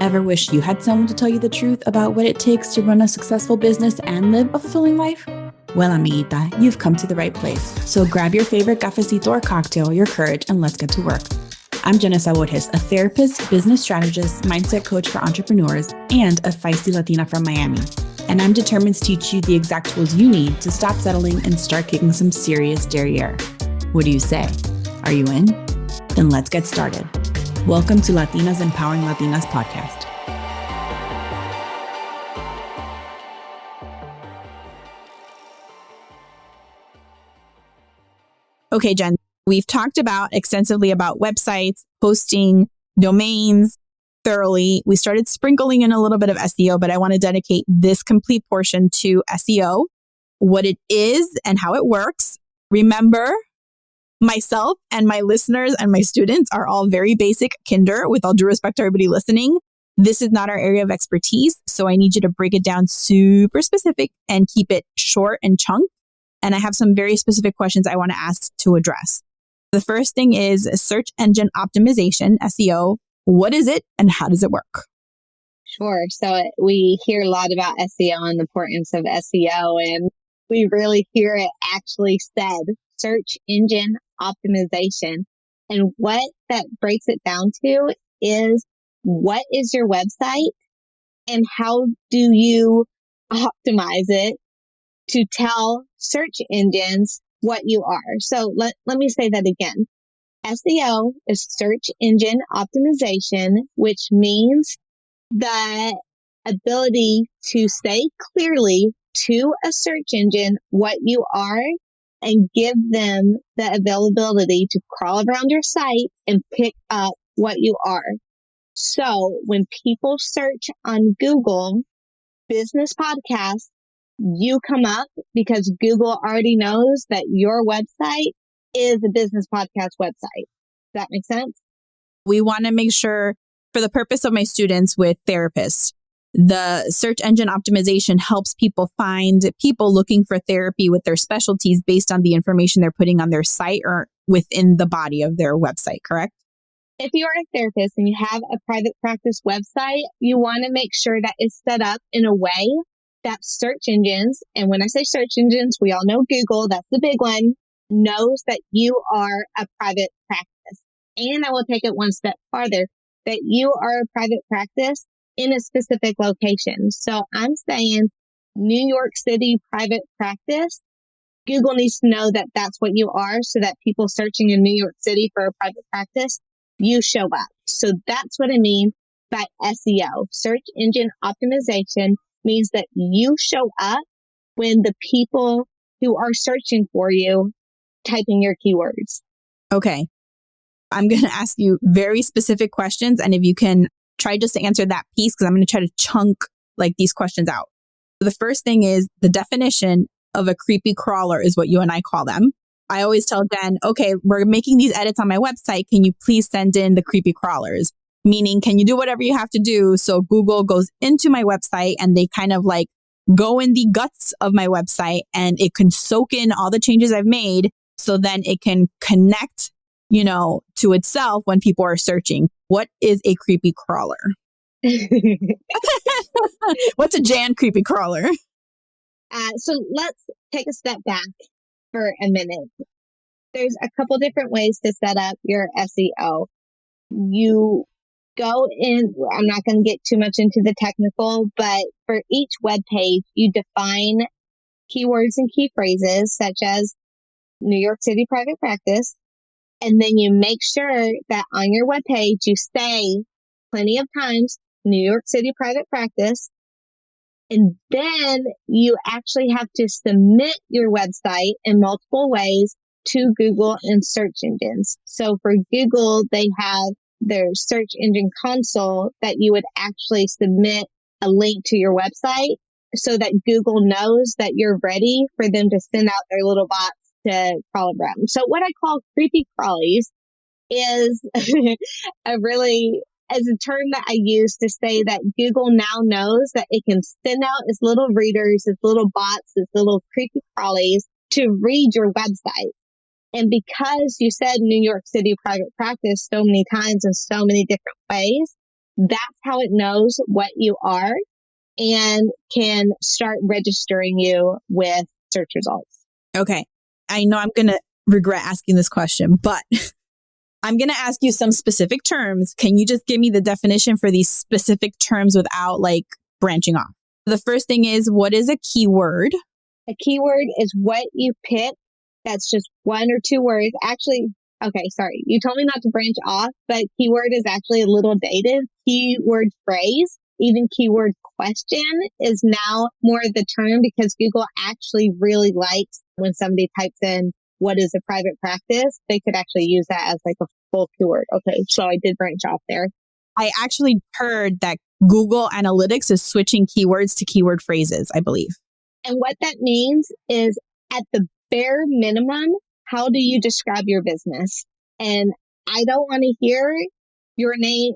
Ever wish you had someone to tell you the truth about what it takes to run a successful business and live a fulfilling life? Well, amiguita, you've come to the right place. So grab your favorite cafecito or cocktail, your courage, and let's get to work. I'm Jenna Sabores, a therapist, business strategist, mindset coach for entrepreneurs, and a feisty Latina from Miami. And I'm determined to teach you the exact tools you need to stop settling and start kicking some serious derriere. What do you say? Are you in? Then let's get started. Welcome to Latinas Empowering Latinas podcast. Okay, Jen, we've talked extensively about websites, hosting, domains thoroughly. We started sprinkling in a little bit of SEO, but I want to dedicate this complete portion to SEO, what it is and how it works. Remember, myself and my listeners and my students are all very basic kinder, with all due respect to everybody listening. This is not our area of expertise, so I need you to break it down super specific and keep it short and chunked. And I have some very specific questions I want to ask to address. The first thing is search engine optimization, SEO. What is it and how does it work? Sure. So we hear a lot about SEO and the importance of SEO, and we really hear it actually said, search engine optimization. And what that breaks it down to is, what is your website and how do you optimize it to tell search engines what you are? So let me say that again. SEO is search engine optimization, which means the ability to say clearly to a search engine what you are and give them the availability to crawl around your site and pick up what you are. So when people search on Google business podcast, you come up because Google already knows that your website is a business podcast website. Does that make sense? We want to make sure, for the purpose of my students with therapists, the search engine optimization helps people find people looking for therapy with their specialties based on the information they're putting on their site or within the body of their website, correct? If you are a therapist and you have a private practice website, you want to make sure that it's set up in a way that search engines, and when I say search engines, we all know Google, that's the big one, knows that you are a private practice. And I will take it one step farther, that you are a private practice in a specific location. So I'm saying New York City private practice. Google needs to know that that's what you are, so that people searching in New York City for a private practice, you show up. So that's what I mean by SEO. Search engine optimization means that you show up when the people who are searching for you type in your keywords. Okay. I'm going to ask you very specific questions. And if you can try just to answer that piece, because I'm going to try to chunk these questions out. The first thing is the definition of a creepy crawler is what you and I call them. I always tell Jen, okay, we're making these edits on my website. Can you please send in the creepy crawlers? Meaning, can you do whatever you have to do so Google goes into my website and they kind of go in the guts of my website and it can soak in all the changes I've made, so then it can connect, to itself when people are searching. What is a creepy crawler? What's a Jan creepy crawler? So let's take a step back for a minute. There's a couple different ways to set up your SEO. You go in, I'm not going to get too much into the technical, but for each web page, you define keywords and key phrases such as New York City private practice. And then you make sure that on your web page, you say plenty of times, New York City private practice. And then you actually have to submit your website in multiple ways to Google and search engines. So for Google, they have their search engine console that you would actually submit a link to your website so that Google knows that you're ready for them to send out their little bots to crawl around. So what I call creepy crawlies is as a term that I use to say that Google now knows that it can send out its little readers, its little bots, its little creepy crawlies to read your website. And because you said New York City private practice so many times in so many different ways, That's how it knows what you are and can start registering you with search results. Okay. I know I'm going to regret asking this question, but I'm going to ask you some specific terms. Can you just give me the definition for these specific terms without like branching off? The first thing is, what is a keyword? A keyword is what you pick. That's just one or two words. Actually, okay, sorry. You told me not to branch off, but keyword is actually a little dated. Keyword phrase, even keyword question is now more the term because Google actually really likes when somebody types in what is a private practice, they could actually use that as like a full keyword. Okay, so I did branch off there. I actually heard that Google Analytics is switching keywords to keyword phrases, I believe. And what that means is at the bare minimum, how do you describe your business? And I don't want to hear your name,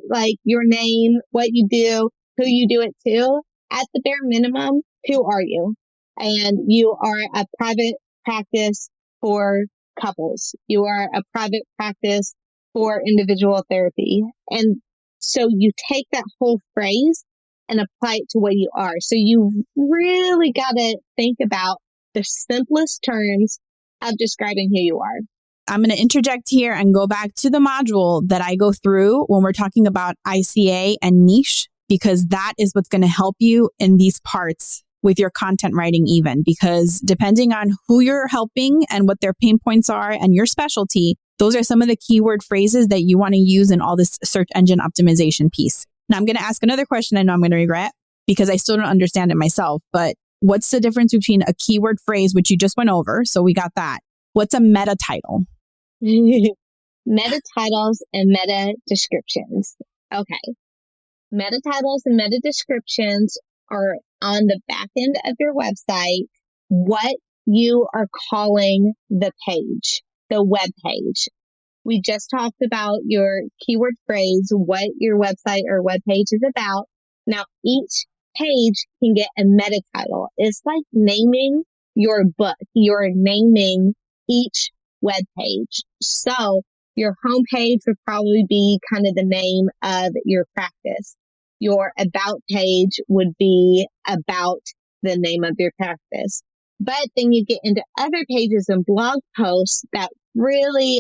what you do, who you do it to. At the bare minimum, who are you? And you are a private practice for couples. You are a private practice for individual therapy. And so you take that whole phrase and apply it to what you are. So you really got to think about the simplest terms of describing who you are. I'm going to interject here and go back to the module that I go through when we're talking about ICA and niche, because that is what's going to help you in these parts with your content writing even, because depending on who you're helping and what their pain points are and your specialty, those are some of the keyword phrases that you want to use in all this search engine optimization piece. Now I'm going to ask another question I know I'm going to regret because I still don't understand it myself, but what's the difference between a keyword phrase, which you just went over? So we got that. What's a meta title? Meta titles and meta descriptions. Okay. Meta titles and meta descriptions are on the back end of your website, what you are calling the page, the web page. We just talked about your keyword phrase, what your website or web page is about. Now, each page can get a meta title. It's like naming your book. You're naming each web page. So your homepage would probably be kind of the name of your practice. Your about page would be about the name of your practice. But then you get into other pages and blog posts that really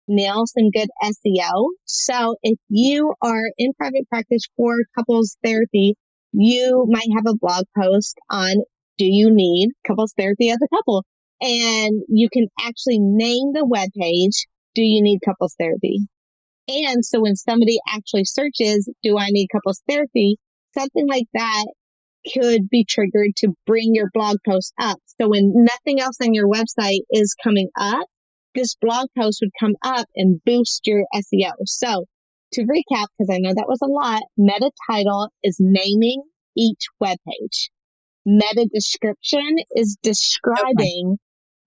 nail some good SEO. So if you are in private practice for couples therapy, you might have a blog post on, do you need couples therapy as a couple? And you can actually name the webpage, do you need couples therapy? And so when somebody actually searches, do I need couples therapy? Something like that could be triggered to bring your blog post up. So when nothing else on your website is coming up, this blog post would come up and boost your SEO. So to recap, because I know that was a lot, meta title is naming each web page. Meta description is describing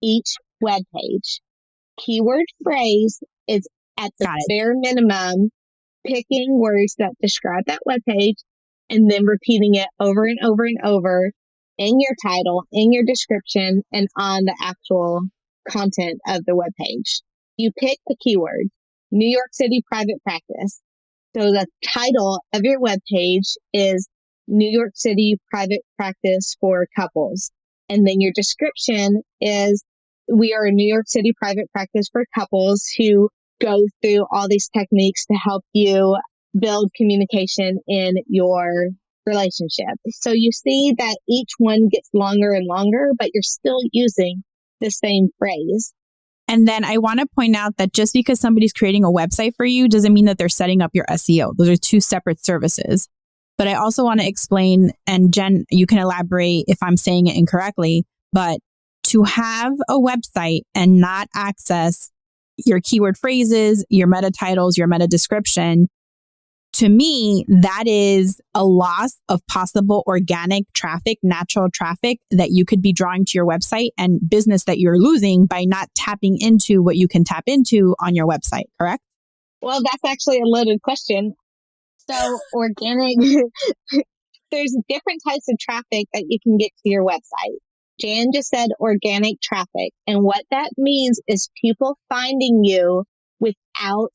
each web page. Keyword phrase is at the bare minimum, picking words that describe that web page and then repeating it over and over and over in your title, in your description, and on the actual content of the web page. You pick the keyword, New York City private practice. So the title of your web page is New York City private practice for couples. And then your description is, we are a New York City private practice for couples who go through all these techniques to help you build communication in your relationship. So you see that each one gets longer and longer, but you're still using the same phrase. And then I want to point out that just because somebody's creating a website for you doesn't mean that they're setting up your SEO. Those are two separate services. But I also want to explain, and Jen, you can elaborate if I'm saying it incorrectly, but to have a website and not access your keyword phrases, your meta titles, your meta description, to me, that is a loss of possible organic traffic, natural traffic that you could be drawing to your website and business that you're losing by not tapping into what you can tap into on your website, correct? Well, that's actually a loaded question. So organic, there's different types of traffic that you can get to your website. Jan just said organic traffic. And what that means is people finding you without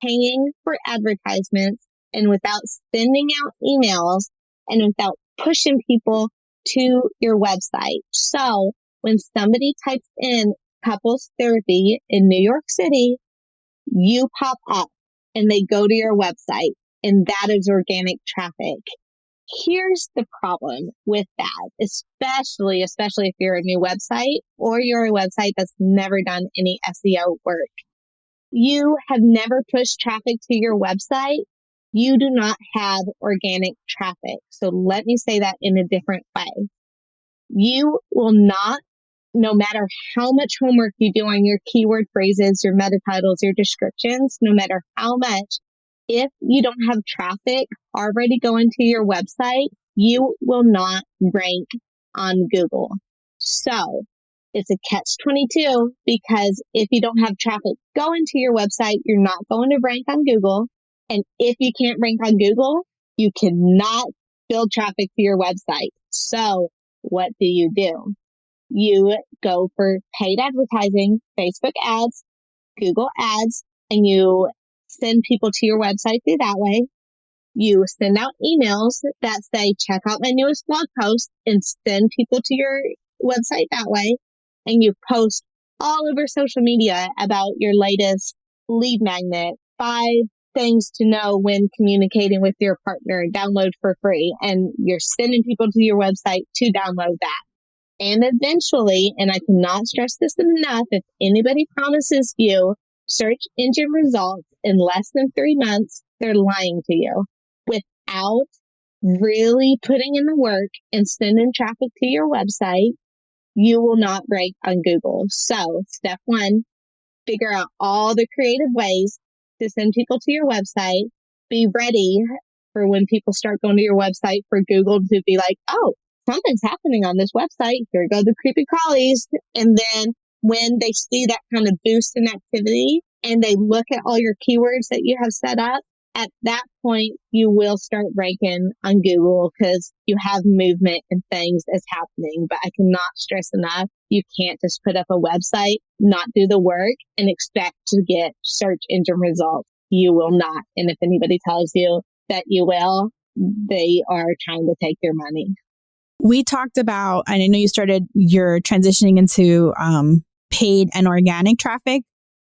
paying for advertisements and without sending out emails and without pushing people to your website. So when somebody types in couples therapy in New York City, you pop up and they go to your website, and that is organic traffic. Here's the problem with that, especially if you're a new website or you're a website that's never done any SEO work. You have never pushed traffic to your website. You do not have organic traffic. So let me say that in a different way. You will not, no matter how much homework you do on your keyword phrases, your meta titles, your descriptions, no matter how much, if you don't have traffic already going to your website, you will not rank on Google. So it's a catch-22, because if you don't have traffic going to your website, you're not going to rank on Google. And if you can't rank on Google, you cannot build traffic to your website. So what do? You go for paid advertising, Facebook ads, Google ads, and you send people to your website through that way. You send out emails that say, check out my newest blog post, and send people to your website that way. And you post all over social media about your latest lead magnet, 5 things to know when communicating with your partner, download for free. And you're sending people to your website to download that. And eventually, and I cannot stress this enough, if anybody promises you search engine results in less than 3 months, they're lying to you. Without really putting in the work and sending traffic to your website, you will not rank on Google. So step 1, figure out all the creative ways to send people to your website. Be ready for when people start going to your website for Google to be like, oh, something's happening on this website. Here go the creepy crawlies. And then when they see that kind of boost in activity and they look at all your keywords that you have set up, at that point, you will start ranking on Google because you have movement and things is happening. But I cannot stress enough, you can't just put up a website, not do the work, and expect to get search engine results. You will not. And if anybody tells you that you will, they are trying to take your money. We talked about, and I know you're transitioning into paid and organic traffic.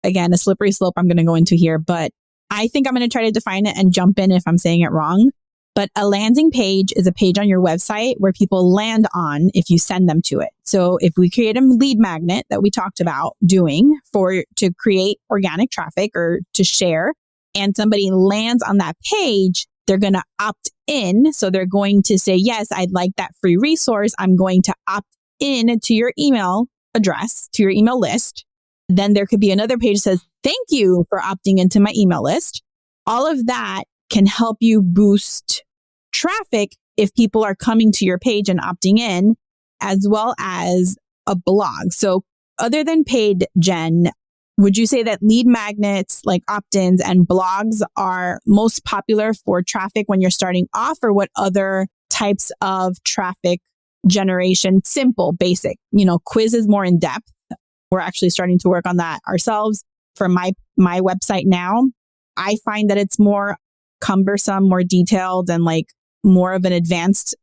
Again, a slippery slope I'm going to go into here, but I think I'm going to try to define it and jump in if I'm saying it wrong. But a landing page is a page on your website where people land on if you send them to it. So if we create a lead magnet that we talked about doing to create organic traffic or to share, and somebody lands on that page, they're going to opt in. So they're going to say, yes, I'd like that free resource. I'm going to opt in to your email address, to your email list. Then there could be another page that says, thank you for opting into my email list. All of that can help you boost traffic if people are coming to your page and opting in, as well as a blog. So other than paid, Jen, would you say that lead magnets like opt-ins and blogs are most popular for traffic when you're starting off, or what other types of traffic generation? Simple, basic, quiz is more in depth. We're actually starting to work on that ourselves for my website now. I find that it's more cumbersome, more detailed, and like more of an advanced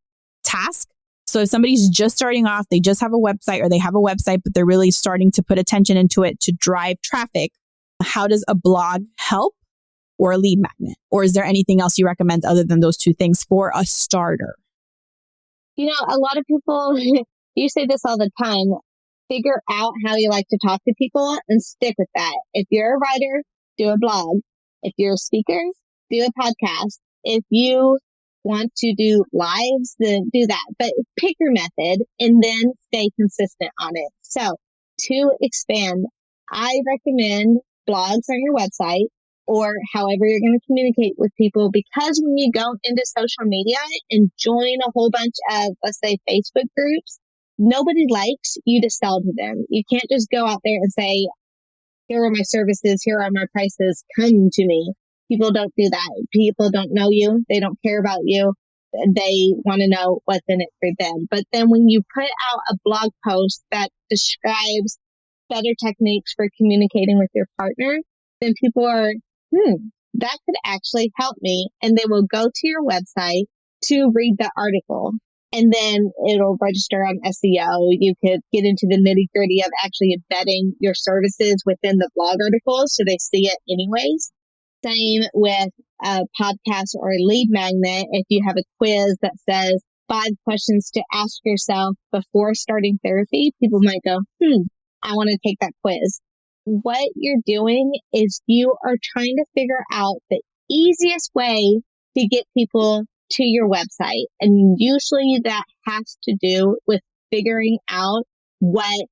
task. So if somebody's just starting off, they just have a website, or they have a website, but they're really starting to put attention into it to drive traffic, how does a blog help, or a lead magnet? Or is there anything else you recommend other than those 2 things for a starter? A lot of people, you say this all the time, figure out how you like to talk to people and stick with that. If you're a writer, do a blog. If you're a speaker, do a podcast. If you want to do lives, then do that. But pick your method and then stay consistent on it. So to expand, I recommend blogs on your website or however you're going to communicate with people, because when you go into social media and join a whole bunch of, let's say, Facebook groups, nobody likes you to sell to them. You can't just go out there and say, here are my services, here are my prices, come to me. People don't do that. People don't know you. They don't care about you. They want to know what's in it for them. But then when you put out a blog post that describes better techniques for communicating with your partner, then people are, that could actually help me. And they will go to your website to read the article. And then it'll register on SEO. You could get into the nitty gritty of actually embedding your services within the blog articles so they see it anyways. Same with a podcast or a lead magnet. If you have a quiz that says 5 questions to ask yourself before starting therapy, people might go, I want to take that quiz. What you're doing is you are trying to figure out the easiest way to get people to your website. And usually that has to do with figuring out what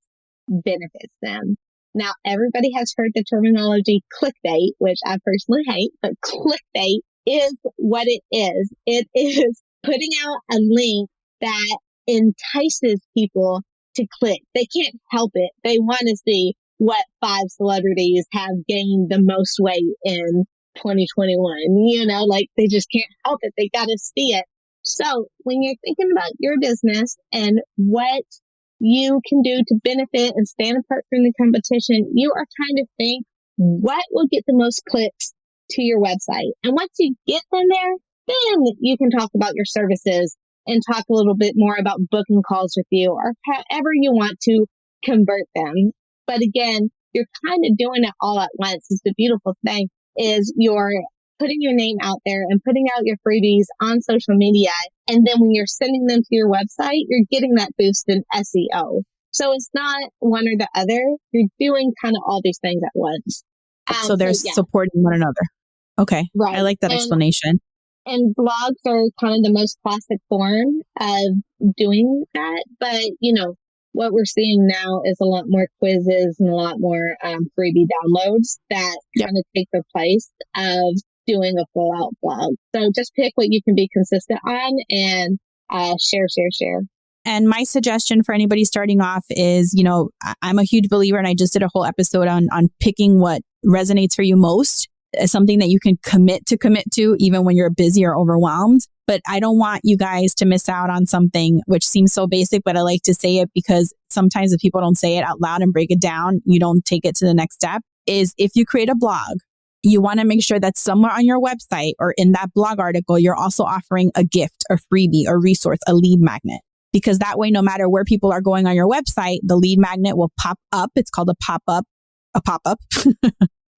benefits them. Now, everybody has heard the terminology clickbait, which I personally hate, but clickbait is what it is. It is putting out a link that entices people to click. They can't help it. They want to see what 5 celebrities have gained the most weight in 2021. Like they just can't help it. They got to see it. So when you're thinking about your business and what you can do to benefit and stand apart from the competition, you are trying to think what will get the most clicks to your website. And once you get them there, then you can talk about your services and talk a little bit more about booking calls with you or however you want to convert them. But again, you're kind of doing it all at once. It's the beautiful thing is you're putting your name out there and putting out your freebies on social media. And then when you're sending them to your website, you're getting that boost in SEO. So it's not one or the other. You're doing kind of all these things at once. So they're supporting one another. Okay. Right. I like that explanation. And blogs are kind of the most classic form of doing that. But, what we're seeing now is a lot more quizzes and a lot more freebie downloads that kind of take the place of doing a full out blog. So just pick what you can be consistent on and share. And my suggestion for anybody starting off is, I'm a huge believer, and I just did a whole episode on picking what resonates for you most as something that you can commit to, even when you're busy or overwhelmed. But I don't want you guys to miss out on something which seems so basic, but I like to say it because sometimes if people don't say it out loud and break it down, you don't take it to the next step, is if you create a blog, you want to make sure that somewhere on your website or in that blog article, you're also offering a gift, a freebie, a resource, a lead magnet. Because that way, no matter where people are going on your website, the lead magnet will pop up. It's called a pop-up,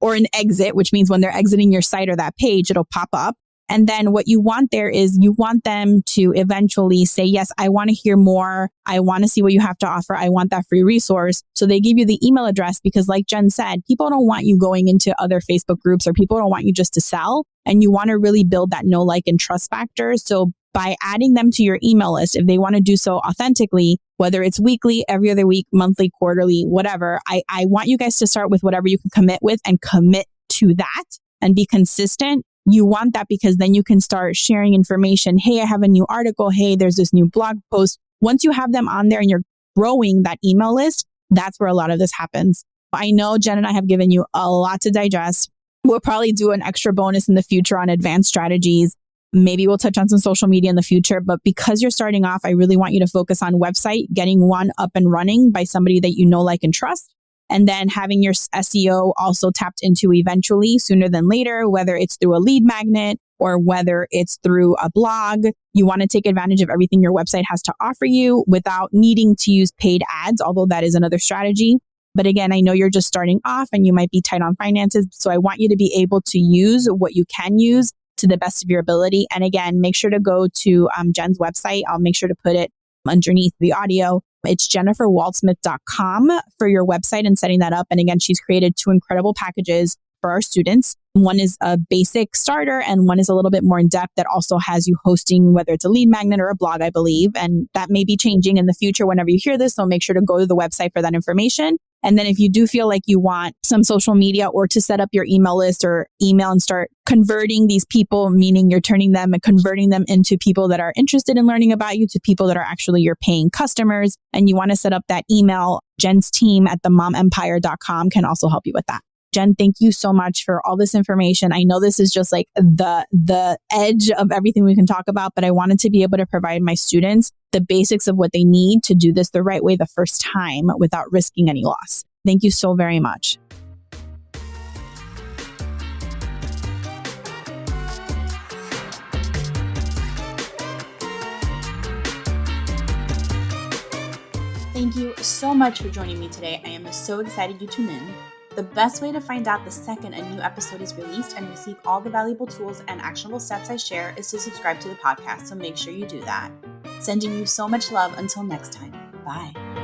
or an exit, which means when they're exiting your site or that page, it'll pop up. And then what you want there is you want them to eventually say, yes, I want to hear more. I want to see what you have to offer. I want that free resource. So they give you the email address because like Jen said, people don't want you going into other Facebook groups or people don't want you just to sell. And you want to really build that know, like, and trust factor. So by adding them to your email list, if they want to do so authentically, whether it's weekly, every other week, monthly, quarterly, whatever, I want you guys to start with whatever you can commit with and commit to that and be consistent. You want that because then you can start sharing information. Hey, I have a new article. Hey, there's this new blog post. Once you have them on there and you're growing that email list, that's where a lot of this happens. I know Jen and I have given you a lot to digest. We'll probably do an extra bonus in the future on advanced strategies. Maybe we'll touch on some social media in the future, but because you're starting off, I really want you to focus on website, getting one up and running by somebody that you know, like, and trust. And then having your SEO also tapped into eventually, sooner than later, whether it's through a lead magnet or whether it's through a blog. You want to take advantage of everything your website has to offer you without needing to use paid ads, although that is another strategy. But again, I know you're just starting off and you might be tight on finances. So I want you to be able to use what you can use to the best of your ability. And again, make sure to go to Jen's website. I'll make sure to put it underneath the audio. It's jenniferwaldsmith.com for your website and setting that up. And again, she's created 2 incredible packages for our students. One is a basic starter and one is a little bit more in depth that also has you hosting, whether it's a lead magnet or a blog, I believe. And that may be changing in the future whenever you hear this. So make sure to go to the website for that information. And then if you do feel like you want some social media or to set up your email list or email and start converting these people, meaning you're turning them and converting them into people that are interested in learning about you, to people that are actually your paying customers, and you want to set up that email, Jen's team at themomempire.com can also help you with that. Jen, thank you so much for all this information. I know this is just like the edge of everything we can talk about, but I wanted to be able to provide my students the basics of what they need to do this the right way the first time without risking any loss. Thank you so very much. Thank you so much for joining me today. I am so excited you tuned in. The best way to find out the second a new episode is released and receive all the valuable tools and actionable steps I share is to subscribe to the podcast, so make sure you do that. Sending you so much love until next time. Bye.